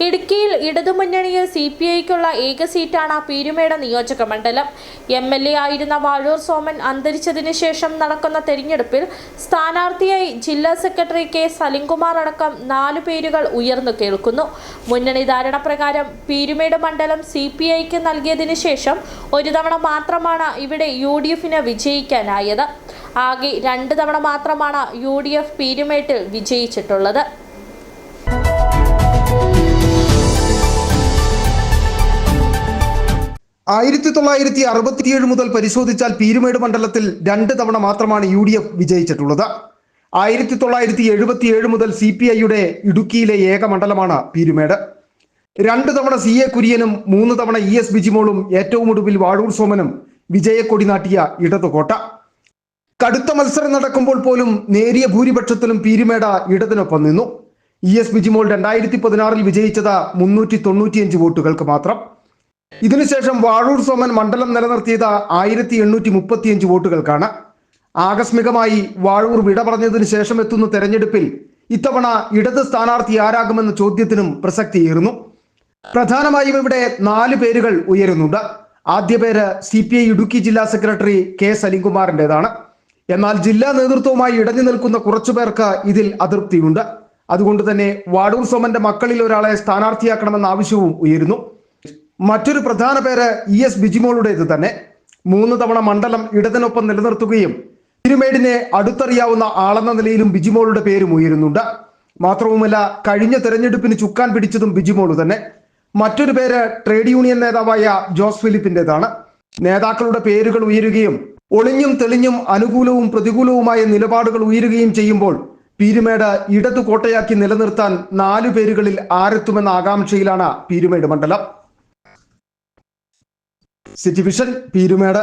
ഇടുക്കിയിൽ ഇടതുമുന്നണിയിൽ CPIക്കുള്ള ഏക സീറ്റാണ് പീരുമേട് നിയോജക മണ്ഡലം. MLA ആയിരുന്ന വാഴൂർ സോമൻ അന്തരിച്ചതിന് ശേഷം നടക്കുന്ന തെരഞ്ഞെടുപ്പിൽ സ്ഥാനാർത്ഥിയായി ജില്ലാ സെക്രട്ടറി K. സലിംകുമാർ അടക്കം 4 പേരുകൾ ഉയർന്നു കേൾക്കുന്നു. മുന്നണി ധാരണ പ്രകാരം പീരുമേട് മണ്ഡലം CPIക്ക് നൽകിയതിനു ശേഷം ഒരു തവണ മാത്രമാണ് ഇവിടെ UDFന് വിജയിക്കാനായത്. ആകെ 2 തവണ മാത്രമാണ് UDF പീരുമേട്ടിൽ വിജയിച്ചിട്ടുള്ളത്. 1967 മുതൽ പരിശോധിച്ചാൽ പീരുമേട് മണ്ഡലത്തിൽ 2 തവണ മാത്രമാണ് UDF വിജയിച്ചിട്ടുള്ളത്. 1977 മുതൽ CPIയുടെ ഇടുക്കിയിലെ ഏക മണ്ഡലമാണ് പീരുമേട്. 2 തവണ CA കുര്യനും 3 തവണ ES ബിജിമോളും ഏറ്റവും ഒടുവിൽ വാഴൂർ സോമനും വിജയക്കൊടി നാട്ടിയ ഇടതുകോട്ട. കടുത്ത മത്സരം നടക്കുമ്പോൾ പോലും നേരിയ ഭൂരിപക്ഷത്തിലും പീരുമേട് ഇടതിനൊപ്പം നിന്നു. ES ബിജിമോൾ 2016 വിജയിച്ചത് 395 വോട്ടുകൾക്ക് മാത്രം. ഇതിനുശേഷം വാഴൂർ സോമൻ മണ്ഡലം നിലനിർത്തിയത് 1835 വോട്ടുകൾക്കാണ്. ആകസ്മികമായി വാഴൂർ വിട പറഞ്ഞതിന് ശേഷം എത്തുന്ന തെരഞ്ഞെടുപ്പിൽ ഇത്തവണ ഇടത് സ്ഥാനാർത്ഥി ആരാകുമെന്ന ചോദ്യത്തിനും പ്രസക്തിയേറുന്നു. പ്രധാനമായും ഇവിടെ 4 പേരുകൾ ഉയരുന്നുണ്ട്. ആദ്യ പേര് CPI ഇടുക്കി ജില്ലാ സെക്രട്ടറി K. സലിംകുമാറിൻ്റെതാണ്. എന്നാൽ ജില്ലാ നേതൃത്വവുമായി ഇടഞ്ഞു നിൽക്കുന്ന കുറച്ചുപേർക്ക് ഇതിൽ അതൃപ്തിയുണ്ട്. അതുകൊണ്ട് തന്നെ വാഴൂർ സോമന്റെ മക്കളിൽ ഒരാളെ സ്ഥാനാർത്ഥിയാക്കണമെന്ന ആവശ്യവും ഉയരുന്നു. മറ്റൊരു പ്രധാന പേര് ES ബിജിമോളുടേത് തന്നെ. 3 തവണ മണ്ഡലം ഇടതിനൊപ്പം നിലനിർത്തുകയും പീരുമേടിനെ അടുത്തറിയാവുന്ന ആളെന്ന നിലയിലും ബിജിമോളുടെ പേരും ഉയരുന്നുണ്ട്. മാത്രവുമല്ല, കഴിഞ്ഞ തെരഞ്ഞെടുപ്പിന് ചുക്കാൻ പിടിച്ചതും ബിജിമോള് തന്നെ. മറ്റൊരു പേര് ട്രേഡ് യൂണിയൻ നേതാവായ ജോസ് ഫിലിപ്പിൻ്റെതാണ്. നേതാക്കളുടെ പേരുകൾ ഉയരുകയും ഒളിഞ്ഞും തെളിഞ്ഞും അനുകൂലവും പ്രതികൂലവുമായ നിലപാടുകൾ ഉയരുകയും ചെയ്യുമ്പോൾ പീരുമേട് ഇടതു കോട്ടയാക്കി നിലനിർത്താൻ 4 പേരുകളിൽ ആരെത്തുമെന്ന ആകാംക്ഷയിലാണ് പീരുമേട് മണ്ഡലം. City vision, Peermade.